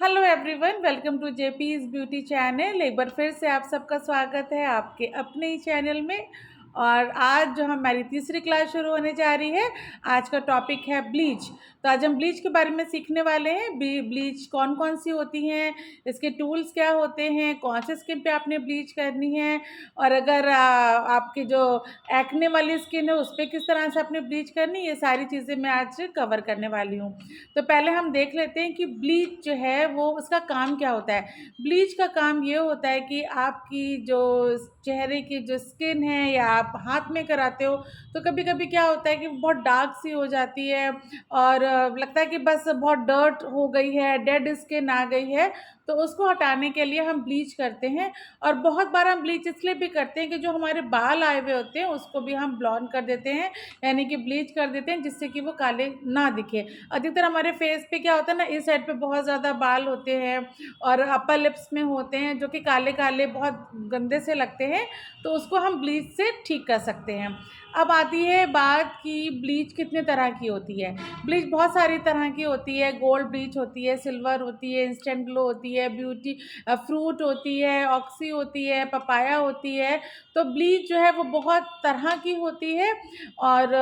Hello everyone, welcome to JP's beauty channel. एक बार फिर से आप सबका स्वागत है आपके अपने ही चैनल में। और आज जो हमारी तीसरी क्लास शुरू होने जा रही है, आज का टॉपिक है ब्लीच। तो आज हम ब्लीच के बारे में सीखने वाले हैं। ब्लीच कौन कौन सी होती हैं, इसके टूल्स क्या होते हैं, कौन से स्किन पे आपने ब्लीच करनी है, और अगर आपकी जो एक्ने वाली स्किन है उस पर किस तरह से आपने ब्लीच करनी, ये सारी चीज़ें मैं आज कवर करने वाली हूँ। तो पहले हम देख लेते हैं कि ब्लीच जो है वो उसका काम क्या होता है। ब्लीच का काम ये होता है कि आपकी जो चेहरे की जो स्किन है या आप हाथ में कराते हो तो कभी कभी क्या होता है कि बहुत डार्क सी हो जाती है और लगता है कि बस बहुत डर्ट हो गई है, डेड स्किन आ गई है। तो उसको हटाने के लिए हम ब्लीच करते हैं। और बहुत बार हम ब्लीच इसलिए भी करते हैं कि जो हमारे बाल आए हुए होते हैं उसको भी हम ब्लॉन्ड कर देते हैं, यानी कि ब्लीच कर देते हैं, जिससे कि वो काले ना दिखे। अधिकतर हमारे फेस पे क्या होता है ना, इस साइड पे बहुत ज़्यादा बाल होते हैं और अपर लिप्स में होते हैं जो कि काले काले बहुत गंदे से लगते हैं। तो उसको हम ब्लीच से ठीक कर सकते हैं। अब आती है बात कि ब्लीच कितने तरह की होती है। ब्लीच बहुत सारी तरह की होती है। गोल्ड ब्लीच होती है, सिल्वर होती है, इंस्टेंट ग्लो होती है, ब्यूटी फ्रूट होती है, ऑक्सी होती है, पपाया होती है। तो ब्लीच जो है वो बहुत तरह की होती है और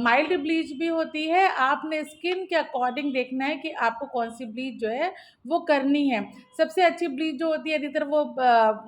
माइल्ड ब्लीच भी होती है। आपने स्किन के अकॉर्डिंग देखना है कि आपको कौन सी ब्लीच जो है वो करनी है। सबसे अच्छी ब्लीच जो होती है, अधिकतर वो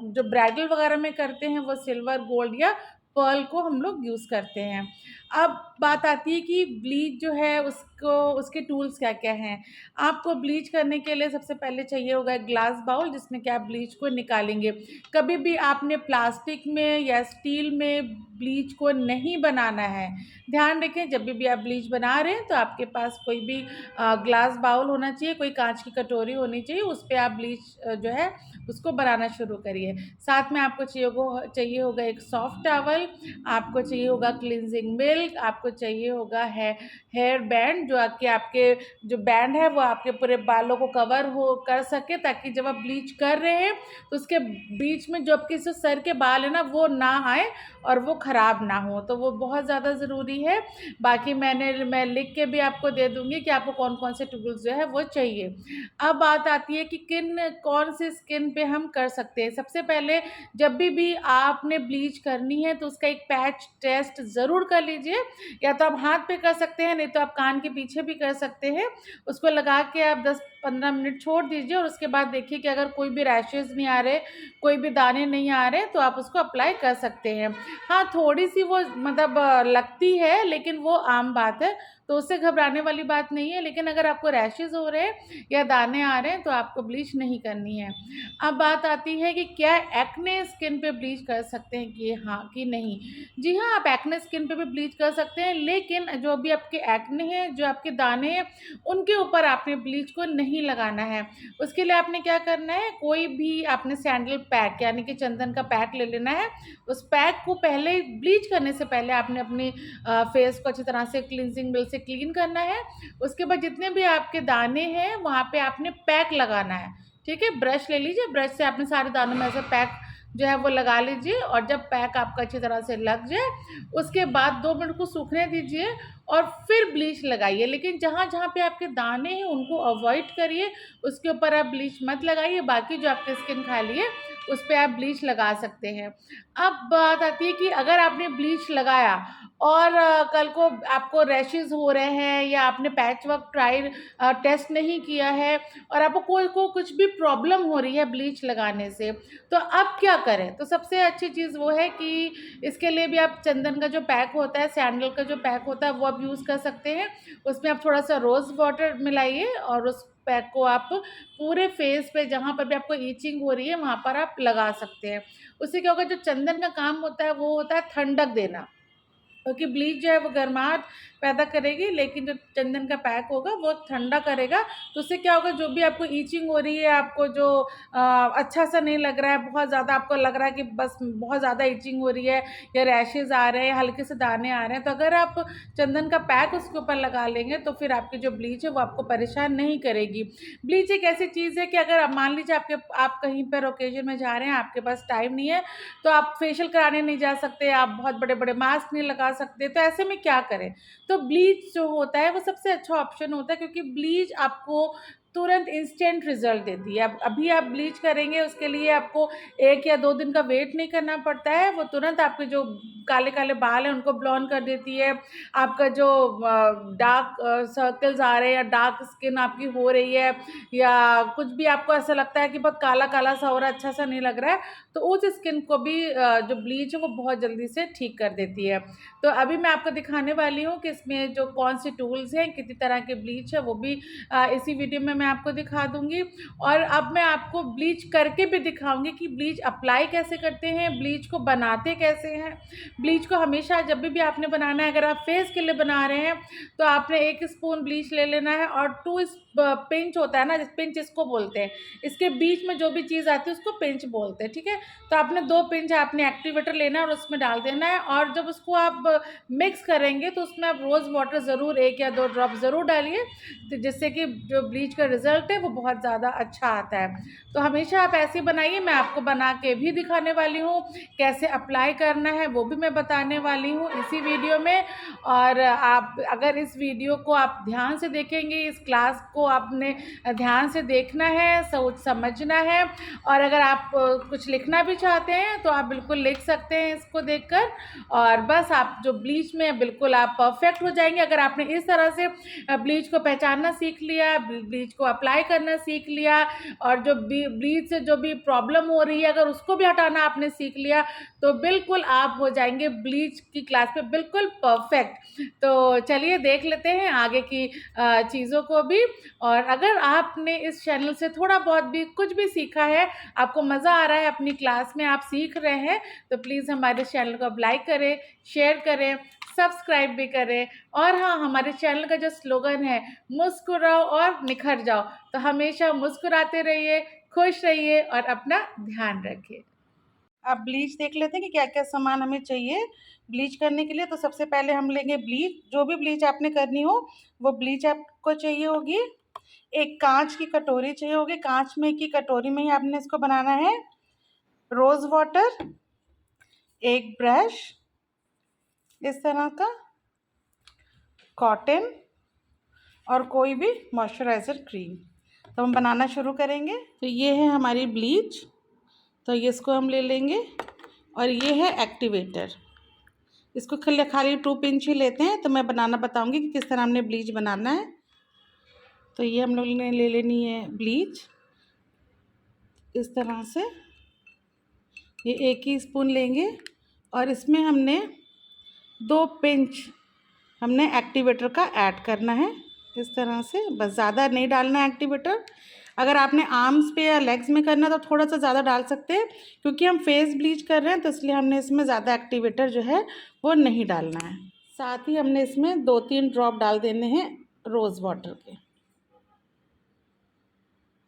जो ब्राइडल वगैरह में करते हैं वो सिल्वर, गोल्ड या पर्ल को हम लोग यूज़ करते हैं। अब बात आती है कि ब्लीच जो है उसको उसके टूल्स क्या क्या हैं। आपको ब्लीच करने के लिए सबसे पहले चाहिए होगा एक ग्लास बाउल, जिसमें कि आप ब्लीच को निकालेंगे। कभी भी आपने प्लास्टिक में या स्टील में ब्लीच को नहीं बनाना है। ध्यान रखें, जब भी आप ब्लीच बना रहे हैं तो आपके पास कोई भी ग्लास बाउल होना चाहिए, कोई कांच की कटोरी होनी चाहिए, उस पर आप ब्लीच जो है उसको बनाना शुरू करिए। साथ में आपको चाहिए होगा एक सॉफ्ट टॉवल, आपको चाहिए होगा क्लिनजिंग मिल्क, आपको चाहिए होगा हेयर बैंड, जो आपके आपके जो बैंड है वो आपके पूरे बालों को कवर हो कर सके, ताकि जब आप ब्लीच कर रहे हैं तो उसके बीच में जो आपके जो सर के बाल है ना वो ना आए और वो ख़राब ना हो। तो वो बहुत ज़्यादा ज़रूरी है। बाकी मैं लिख के भी आपको दे दूँगी कि आपको कौन कौन से टूल्स जो है वो चाहिए। अब बात आती है कि किन कौन सी स्किन पे हम कर सकते हैं। सबसे पहले जब भी आपने ब्लीच करनी है तो उसका एक पैच टेस्ट ज़रूर कर लीजिए। या तो आप हाथ पे कर सकते हैं, नहीं तो आप कान के पीछे भी कर सकते हैं। उसको लगा के आप 10-15 मिनट छोड़ दीजिए और उसके बाद देखिए कि अगर कोई भी रैशेज़ नहीं आ रहे, कोई भी दाने नहीं आ रहे, तो आप उसको अप्लाई कर सकते हैं। हाँ, थोड़ी-सी वो मतलब लगती है, लेकिन वो आम बात है, तो उससे घबराने वाली बात नहीं है। लेकिन अगर आपको रैशेज़ हो रहे हैं या दाने आ रहे हैं तो आपको ब्लीच नहीं करनी है। अब बात आती है कि क्या एक्ने स्किन पे ब्लीच कर सकते हैं कि हाँ कि नहीं। जी हाँ, आप एक्ने स्किन पे भी ब्लीच कर सकते हैं, लेकिन जो भी आपके एक्ने हैं, जो आपके दाने हैं, उनके ऊपर आपने ब्लीच को नहीं लगाना है। उसके लिए आपने क्या करना है, कोई भी आपने सैंडल पैक यानी कि चंदन का पैक ले लेना है। उस पैक को पहले ब्लीच करने से पहले आपने अपनी फेस को अच्छी तरह से क्लींजिंग मिल्क से क्लीन करना है। उसके बाद जितने भी आपके दाने हैं वहाँ पे आपने पैक लगाना है। ठीक है, ब्रश ले लीजिए, ब्रश से आपने सारे दानों में ऐसे पैक जो है वो लगा लीजिए। और जब पैक आपका अच्छी तरह से लग जाए उसके बाद 2 मिनट को सूखने दीजिए और फिर ब्लीच लगाइए। लेकिन जहाँ जहाँ पे आपके दाने हैं उनको अवॉइड करिए, उसके ऊपर आप ब्लीच मत लगाइए। बाकी जो आपकी स्किन खाली है उस पर आप ब्लीच लगा सकते हैं। अब बात आती है कि अगर आपने ब्लीच लगाया और कल को आपको रैशेज़ हो रहे हैं या आपने पैच वर्क टेस्ट नहीं किया है और आपको कोई को कुछ भी प्रॉब्लम हो रही है ब्लीच लगाने से, तो अब क्या करें। तो सबसे अच्छी चीज़ वो है कि इसके लिए भी आप चंदन का जो पैक होता है, सैंडल का जो पैक होता है, वो आप यूज़ कर सकते हैं। उसमें आप थोड़ा सा रोज़ वाटर मिलाइए और उस पैक को आप पूरे फेस पे जहाँ पर भी आपको ईचिंग हो रही है वहाँ पर आप लगा सकते हैं। उससे क्या होगा, जो चंदन का काम होता है वो होता है ठंडक देना, क्योंकि ब्लीच जो है वो गर्माहट पैदा करेगी, लेकिन जो चंदन का पैक होगा वो ठंडा करेगा। तो उससे क्या होगा, जो भी आपको ईचिंग हो रही है, आपको जो अच्छा सा नहीं लग रहा है, बहुत ज़्यादा आपको लग रहा है कि बस बहुत ज़्यादा ईचिंग हो रही है या रैशेज़ आ रहे हैं, हल्के से दाने आ रहे हैं, तो अगर आप चंदन का पैक उसके ऊपर लगा लेंगे तो फिर आपकी जो ब्लीच है वो आपको परेशान नहीं करेगी। ब्लीच एक ऐसी चीज़ है कि अगर आप मान लीजिए आप कहीं पर ओकेजन में जा रहे हैं, आपके पास टाइम नहीं है, तो आप फेशियल कराने नहीं जा सकते, आप बहुत बड़े बड़े मास्क नहीं लगा सकते, तो ऐसे में क्या करें। तो ब्लीच जो होता है वो सबसे अच्छा ऑप्शन होता है, क्योंकि ब्लीच आपको तुरंत इंस्टेंट रिजल्ट देती है। अब अभी आप ब्लीच करेंगे, उसके लिए आपको 1 या 2 दिन का वेट नहीं करना पड़ता है, वो तुरंत आपके जो काले काले बाल हैं उनको ब्लॉन्ड कर देती है। आपका जो डार्क सर्कल्स आ रहे हैं या डार्क स्किन आपकी हो रही है या कुछ भी आपको ऐसा लगता है कि बहुत काला काला सा हो रहा है, अच्छा सा नहीं लग रहा है, तो उस स्किन को भी जो ब्लीच है वो बहुत जल्दी से ठीक कर देती है। तो अभी मैं आपको दिखाने वाली हूँ कि इसमें जो कौन से टूल्स हैं, कितनी तरह के ब्लीच है, वो भी इसी वीडियो में मैं आपको दिखा दूंगी। और अब मैं आपको ब्लीच करके भी दिखाऊंगी कि ब्लीच अप्लाई कैसे करते हैं, ब्लीच को बनाते कैसे हैं। ब्लीच को हमेशा जब भी आपने बनाना है, अगर आप फेस के लिए बना रहे हैं तो आपने 1 स्पून ब्लीच ले लेना है और 2 पिंच होता है ना, पिंच इसको बोलते हैं, इसके बीच में जो भी चीज़ आती है उसको पिंच बोलते हैं, ठीक है। तो आपने 2 पिंच आपने एक्टिवेटर लेना है और उसमें डाल देना है, और जब उसको आप मिक्स करेंगे तो उसमें आप रोज़ वाटर ज़रूर 1 या 2 ड्रॉप ज़रूर डालिए, तो जिससे कि जो ब्लीच का रिजल्ट है वो बहुत ज़्यादा अच्छा आता है। तो हमेशा आप ऐसे बनाइए, मैं आपको बना के भी दिखाने वाली हूँ, कैसे अप्लाई करना है वो भी मैं बताने वाली हूँ इसी वीडियो में। और आप अगर इस वीडियो को आप ध्यान से देखेंगे, इस क्लास को आपने ध्यान से देखना है, सोच समझना है, और अगर आप कुछ लिखना भी चाहते हैं तो आप बिल्कुल लिख सकते हैं इसको देखकर, और बस आप जो ब्लीच में बिल्कुल आप परफेक्ट हो जाएंगे। अगर आपने इस तरह से ब्लीच को पहचानना सीख लिया, ब्लीच को अप्लाई करना सीख लिया, और जो ब्लीच से जो भी प्रॉब्लम हो रही है अगर उसको भी हटाना आपने सीख लिया, तो बिल्कुल आप हो जाएंगे ब्लीच की क्लास पे बिल्कुल परफेक्ट। तो चलिए देख लेते हैं आगे की चीज़ों को भी। और अगर आपने इस चैनल से थोड़ा बहुत भी कुछ भी सीखा है, आपको मज़ा आ रहा है, अपनी क्लास में आप सीख रहे हैं, तो प्लीज़ हमारे चैनल को लाइक करें, शेयर करें, सब्सक्राइब भी करें। और हाँ, हमारे चैनल का जो स्लोगन है, मुस्कुराओ और निखर जाओ, तो हमेशा मुस्कुराते रहिए, खुश रहिए और अपना ध्यान रखिए। अब ब्लीच देख लेते हैं कि क्या क्या सामान हमें चाहिए ब्लीच करने के लिए। तो सबसे पहले हम लेंगे ब्लीच, जो भी ब्लीच आपने करनी हो वो ब्लीच आपको चाहिए होगी। एक कांच की कटोरी चाहिए होगी, कांच में की कटोरी में ही आपने इसको बनाना है। रोज़ वाटर, एक ब्रश इस तरह का, कॉटन, और कोई भी मॉइस्चराइज़र क्रीम। तो हम बनाना शुरू करेंगे। तो ये है हमारी ब्लीच, तो ये इसको हम ले लेंगे, और ये है एक्टिवेटर, इसको खाली 2 पिंच ही लेते हैं। तो मैं बनाना बताऊंगी कि किस तरह हमने ब्लीच बनाना है। तो ये हम लोग ने ले लेनी है ब्लीच इस तरह से, ये 1 ही स्पून लेंगे, और इसमें हमने 2 पिंच हमने एक्टिवेटर का ऐड करना है इस तरह से, बस ज़्यादा नहीं डालना है एक्टिवेटर। अगर आपने आर्म्स पे या लेग्स में करना है तो थोड़ा सा ज़्यादा डाल सकते हैं, क्योंकि हम फेस ब्लीच कर रहे हैं तो इसलिए हमने इसमें ज़्यादा एक्टिवेटर जो है वो नहीं डालना है। साथ ही हमने इसमें 2-3 ड्रॉप डाल देने हैं रोज़ वाटर के,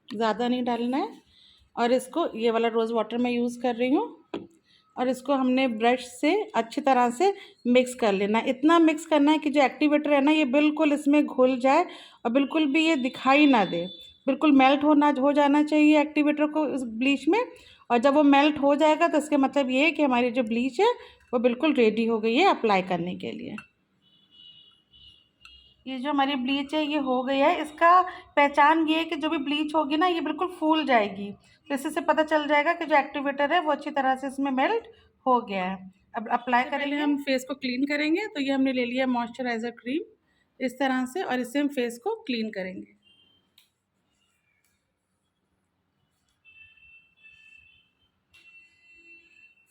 ज़्यादा नहीं डालना है। और इसको ये वाला रोज़ वाटर मैं यूज़ कर रही हूँ, और इसको हमने ब्रश से अच्छी तरह से मिक्स कर लेना है। इतना मिक्स करना है कि जो एक्टिवेटर है ना ये बिल्कुल इसमें घुल जाए और बिल्कुल भी ये दिखाई ना दे, बिल्कुल मेल्ट हो जाना चाहिए एक्टिवेटर को इस ब्लीच में। और जब वो मेल्ट हो जाएगा तो इसका मतलब ये है कि हमारी जो ब्लीच है वो बिल्कुल रेडी हो गई है अप्लाई करने के लिए। ये जो हमारी ब्लीच है ये हो गई है। इसका पहचान ये है कि जो भी ब्लीच होगी ना ये बिल्कुल फूल जाएगी, तो इससे पता चल जाएगा कि जो एक्टिवेटर है वो अच्छी तरह से इसमें मेल्ट हो गया है। अब अप्लाई करेंगे, पहले हम फेस को क्लीन करेंगे। तो ये हमने ले लिया मॉइस्चराइज़र क्रीम इस तरह से, और इससे हम फेस को क्लीन करेंगे।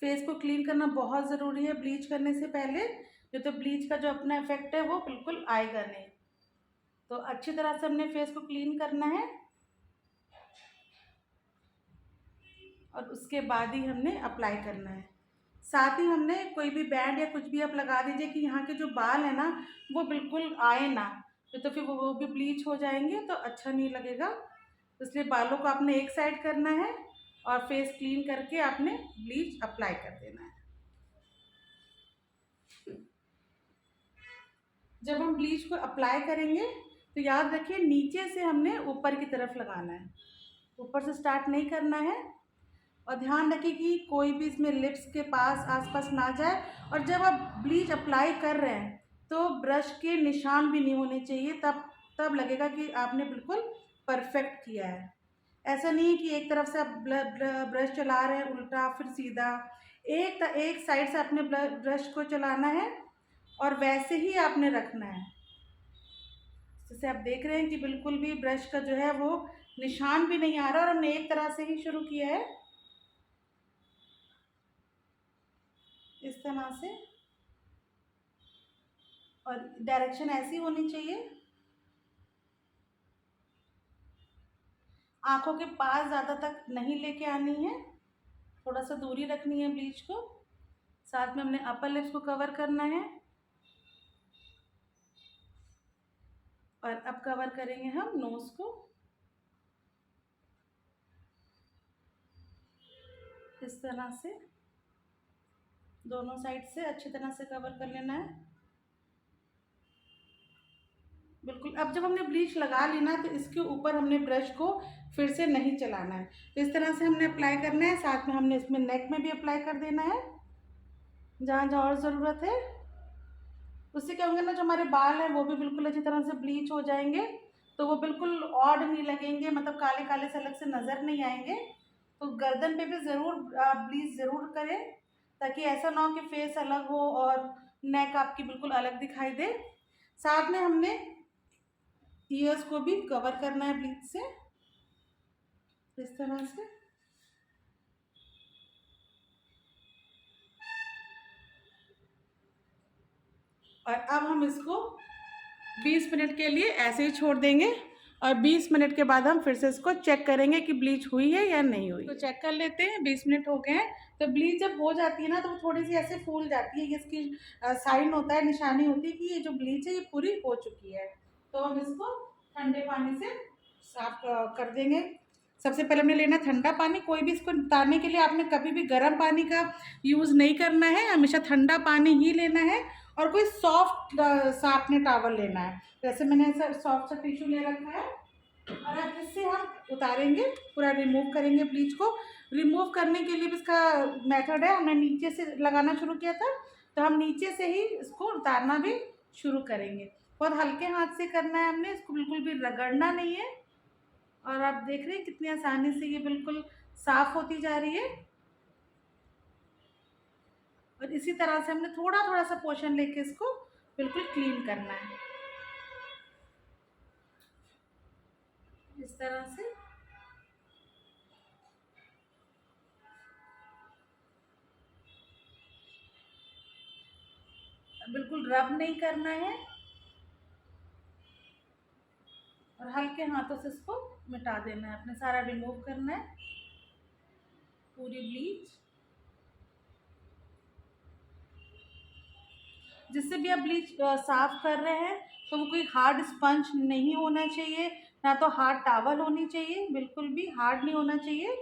फेस को क्लीन करना बहुत ज़रूरी है ब्लीच करने से पहले, तो ब्लीच का जो अपना इफेक्ट है वो बिल्कुल आएगा नहीं। तो अच्छी तरह से हमने फेस को क्लीन करना है, और उसके बाद ही हमने अप्लाई करना है। साथ ही हमने कोई भी बैंड या कुछ भी आप लगा दीजिए कि यहाँ के जो बाल है ना वो बिल्कुल आए ना, तो फिर वो भी ब्लीच हो जाएंगे तो अच्छा नहीं लगेगा। इसलिए बालों को आपने एक साइड करना है और फेस क्लीन करके आपने ब्लीच अप्लाई कर देना है। जब हम ब्लीच को अप्लाई करेंगे तो याद रखिए नीचे से हमने ऊपर की तरफ लगाना है, ऊपर से स्टार्ट नहीं करना है। और ध्यान रखिए कि कोई भी इसमें लिप्स के पास आसपास ना जाए। और जब आप ब्लीच अप्लाई कर रहे हैं तो ब्रश के निशान भी नहीं होने चाहिए, तब लगेगा कि आपने बिल्कुल परफेक्ट किया है। ऐसा नहीं है कि एक तरफ से आप ब्रश चला रहे हैं उल्टा फिर सीधा, एक साइड से आपने ब्रश को चलाना है और वैसे ही आपने रखना है। जैसे आप देख रहे हैं कि बिल्कुल भी ब्रश का जो है वो निशान भी नहीं आ रहा, और हमने एक तरह से ही शुरू किया है, इस तरह से, और डायरेक्शन ऐसी होनी चाहिए। आंखों के पास ज़्यादा तक नहीं लेके आनी है, थोड़ा सा दूरी रखनी है ब्लीच को। साथ में हमने अपर लिप्स को कवर करना है, और अब कवर करेंगे हम नोज को, इस तरह से दोनों साइड से अच्छी तरह से कवर कर लेना है। बिल्कुल, अब जब हमने ब्लीच लगा ली ना, तो इसके ऊपर हमने ब्रश को फिर से नहीं चलाना है, तो इस तरह से हमने अप्लाई करना है। साथ में हमने इसमें नेक में भी अप्लाई कर देना है, जहाँ जहाँ और ज़रूरत है। उससे क्या होंगे ना, जो हमारे बाल हैं वो भी बिल्कुल अच्छी तरह से ब्लीच हो जाएंगे, तो वो बिल्कुल ऑड नहीं लगेंगे, मतलब काले काले से अलग से नज़र नहीं आएंगे। तो गर्दन पे भी ज़रूर ब्लीच ज़रूर करें, ताकि ऐसा ना हो कि फेस अलग हो और नेक आपकी बिल्कुल अलग दिखाई दे। साथ में हमने ईयर्स को भी कवर करना है ब्लीच से, इस तरह से। और अब हम इसको 20 मिनट के लिए ऐसे ही छोड़ देंगे, और 20 मिनट के बाद हम फिर से इसको चेक करेंगे कि ब्लीच हुई है या नहीं हुई। तो चेक कर लेते हैं, 20 मिनट हो गए हैं। तो ब्लीच जब हो जाती है ना, तो वो थोड़ी सी ऐसे फूल जाती है, ये इसकी साइन होता है, निशानी होती है कि ये जो ब्लीच है ये पूरी हो चुकी है। तो हम इसको ठंडे पानी से साफ कर देंगे। सबसे पहले हमने लेना ठंडा पानी। कोई भी इसको उतारने के लिए आपने कभी भी गर्म पानी का यूज़ नहीं करना है, हमेशा ठंडा पानी ही लेना है। और कोई सॉफ्ट सा आपने टॉवल लेना है, जैसे मैंने ऐसा सॉफ्ट सा टिश्यू ले रखा है, और अब इससे हम उतारेंगे, पूरा रिमूव करेंगे ब्लीच को। रिमूव करने के लिए भी इसका मेथड है, हमने नीचे से लगाना शुरू किया था, तो हम नीचे से ही इसको उतारना भी शुरू करेंगे। बहुत हल्के हाथ से करना है हमने, इसको बिल्कुल भी रगड़ना नहीं है। और आप देख रहे हैं कितनी आसानी से ये बिल्कुल साफ होती जा रही है। और इसी तरह से हमने थोड़ा थोड़ा सा पोर्शन लेके इसको बिल्कुल क्लीन करना है, इस तरह से। बिल्कुल रब नहीं करना है, और हल्के हाथों से इसको मिटा देना है, अपने सारा रिमूव करना है पूरी ब्लीच। जिससे भी आप ब्लीच साफ कर रहे हैं, तो वो कोई हार्ड स्पंज नहीं होना चाहिए, ना तो हार्ड टॉवल होनी चाहिए, बिल्कुल भी हार्ड नहीं होना चाहिए।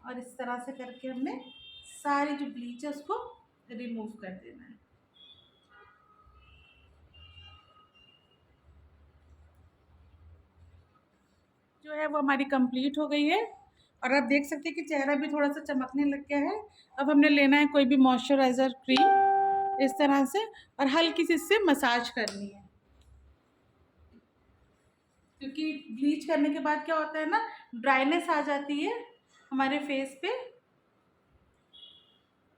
और इस तरह से करके हमने सारी जो ब्लीच है उसको रिमूव कर देना है। जो है वो हमारी कंप्लीट हो गई है, और आप देख सकते हैं कि चेहरा भी थोड़ा सा चमकने लग गया है। अब हमने लेना है कोई भी मॉइस्चराइज़र क्रीम, इस तरह से, और हल्की सी इससे मसाज करनी है, क्योंकि ब्लीच करने के बाद क्या होता है ना, ड्राइनेस आ जाती है हमारे फेस पे।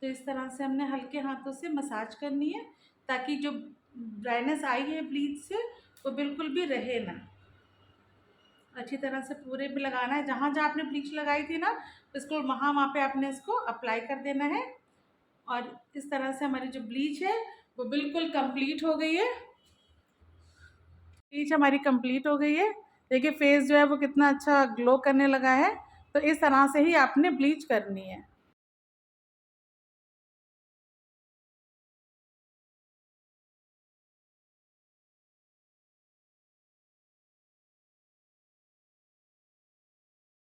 तो इस तरह से हमने हल्के हाथों से मसाज करनी है, ताकि जो ड्राइनेस आई है ब्लीच से वो बिल्कुल भी रहे ना। अच्छी तरह से पूरे पे लगाना है, जहाँ जहाँ आपने ब्लीच लगाई थी ना, इसको वहाँ पे आपने इसको अप्लाई कर देना है। और इस तरह से हमारी जो ब्लीच है वो बिल्कुल कंप्लीट हो गई है। ब्लीच हमारी कंप्लीट हो गई है। देखिए फेस जो है वो कितना अच्छा ग्लो करने लगा है। तो इस तरह से ही आपने ब्लीच करनी है।